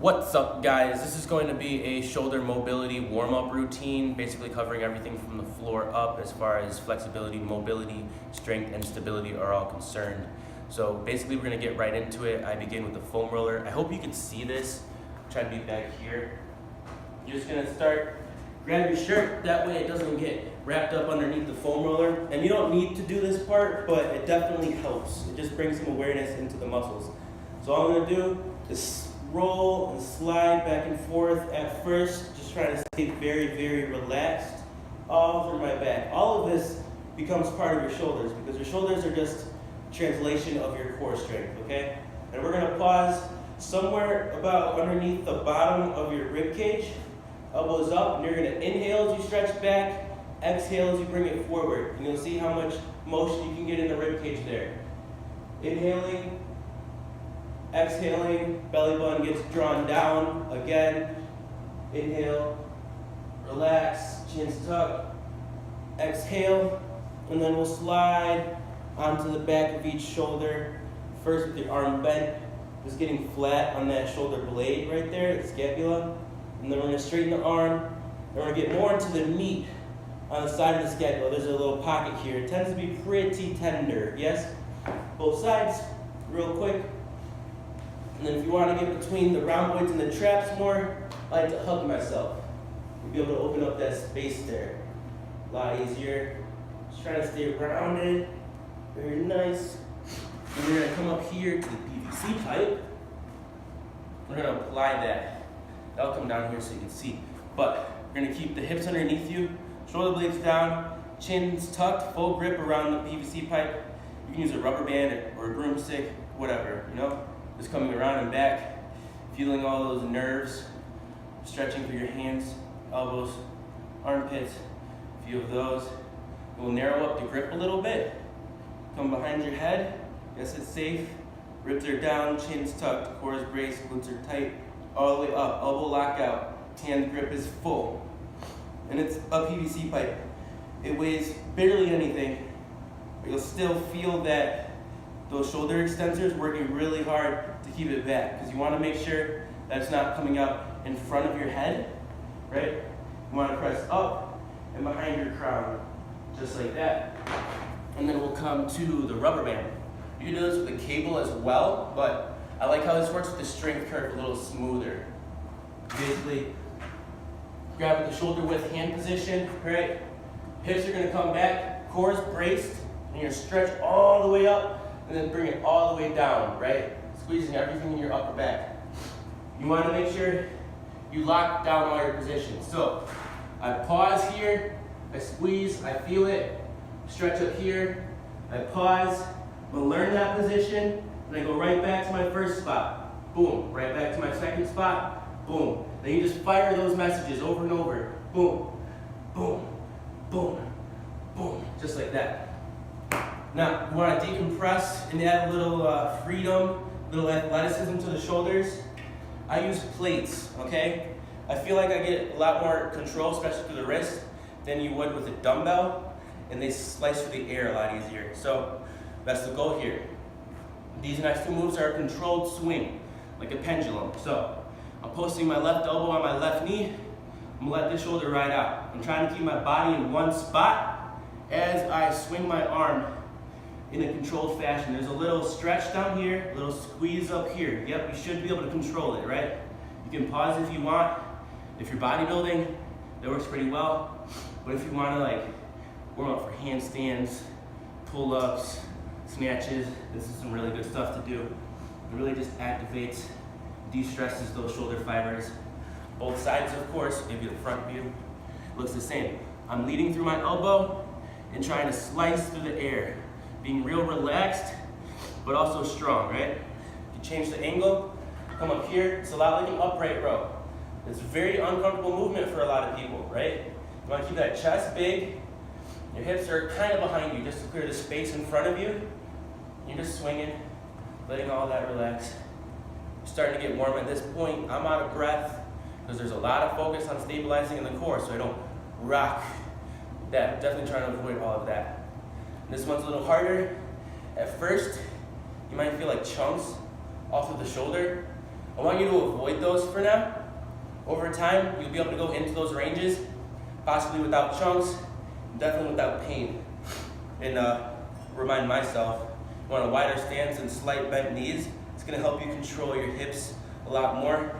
What's up, guys? This is going to be a shoulder mobility warm-up routine, basically covering everything from the floor up as far as flexibility, mobility, strength, and stability are all concerned. So basically we're going to get right into it. I begin with the foam roller. I hope you can see this. Try to be back here. You're just going to start, grab your shirt, that way it doesn't get wrapped up underneath the foam roller. And you don't need to do this part, but it definitely helps. It just brings some awareness into the muscles. So all I'm going to do is roll and slide back and forth at first, just trying to stay very, very relaxed all through my back. All of this becomes part of your shoulders because your shoulders are just translation of your core strength, okay? And we're gonna pause somewhere about underneath the bottom of your rib cage, elbows up, and you're gonna inhale as you stretch back, exhale as you bring it forward. And you'll see how much motion you can get in the rib cage there. Inhaling, exhaling, belly button gets drawn down. Again, inhale, relax, chin's tucked, exhale, and then we'll slide onto the back of each shoulder. First with your arm bent, just getting flat on that shoulder blade right there, the scapula. And then we're gonna straighten the arm, and we're gonna get more into the meat on the side of the scapula. There's a little pocket here. It tends to be pretty tender, yes? Both sides, real quick. And then if you want to get between the rhomboids and the traps more, I like to hug myself. You'll be able to open up that space there. A lot easier. Just trying to stay grounded. Very nice. And we're going to come up here to the PVC pipe. We're going to apply that. That'll come down here so you can see. But we're going to keep the hips underneath you, shoulder blades down, chin's tucked, full grip around the PVC pipe. You can use a rubber band or a broomstick, whatever, you know? Just coming around and back, feeling all those nerves, stretching through your hands, elbows, armpits, a few of those. We'll narrow up the grip a little bit. Come behind your head, yes, it's safe. Ribs are down, chin's tucked, core is braced, glutes are tight, all the way up, elbow lockout, hand grip is full. And it's a PVC pipe. It weighs barely anything, but you'll still feel that those shoulder extensors working really hard to keep it back because you want to make sure that it's not coming out in front of your head, right? You want to press up and behind your crown, just like that. And then we'll come to the rubber band. You can do this with a cable as well, but I like how this works with the strength curve a little smoother. Basically, grab the shoulder width hand position, right? Hips are going to come back, core is braced, and you're going to stretch all the way up and then bring it all the way down, right? Squeezing everything in your upper back. You want to make sure you lock down all your positions. So I pause here, I squeeze, I feel it, stretch up here, I pause, I'm gonna learn that position, and I go right back to my first spot. Boom, right back to my second spot, boom. Then you just fire those messages over and over. Boom, boom, boom, boom, just like that. Now, you want to decompress and add a little freedom, a little athleticism to the shoulders. I use plates, okay? I feel like I get a lot more control, especially through the wrist, than you would with a dumbbell, and they slice through the air a lot easier. So that's the goal here. These next two moves are a controlled swing, like a pendulum. So I'm posting my left elbow on my left knee. I'm gonna let this shoulder ride out. I'm trying to keep my body in one spot as I swing my arm in a controlled fashion. There's a little stretch down here, a little squeeze up here. Yep, you should be able to control it, right? You can pause if you want. If you're bodybuilding, that works pretty well. But if you want to like warm up for handstands, pull-ups, snatches, this is some really good stuff to do. It really just activates, de-stresses those shoulder fibers. Both sides, of course, give you the front view. Looks the same. I'm leading through my elbow and trying to slice through the air. Being real relaxed, but also strong, right? You change the angle, come up here. It's a lot like an upright row. It's a very uncomfortable movement for a lot of people, right? You want to keep that chest big. Your hips are kind of behind you just to clear the space in front of you. You're just swinging, letting all that relax. You're starting to get warm at this point. I'm out of breath because there's a lot of focus on stabilizing in the core so I don't rock that. Definitely trying to avoid all of that. This one's a little harder. At first, you might feel like chunks off of the shoulder, I want you to avoid those for now. Over time, you'll be able to go into those ranges, possibly without chunks, definitely without pain. And remind myself, you want a wider stance and slight bent knees. It's gonna help you control your hips a lot more.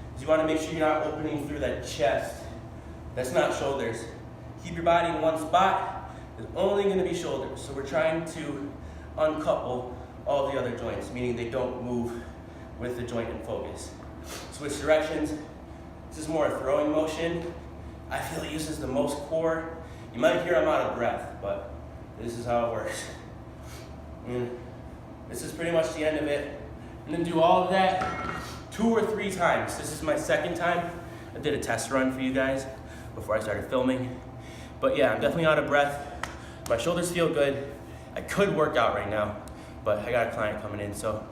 Because you wanna make sure you're not opening through that chest. That's not shoulders. Keep your body in one spot. It's only gonna be shoulders. So we're trying to uncouple all the other joints, meaning they don't move with the joint in focus. Switch directions. This is more a throwing motion. I feel it uses the most core. You might hear I'm out of breath, but this is how it works. And this is pretty much the end of it. And then do all of that 2 or 3 times. This is my second time. I did a test run for you guys before I started filming. But yeah, I'm definitely out of breath. My shoulders feel good. I could work out right now, but I got a client coming in, so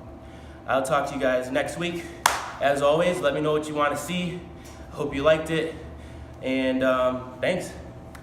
I'll talk to you guys next week. As always, let me know what you want to see. Hope you liked it, and thanks.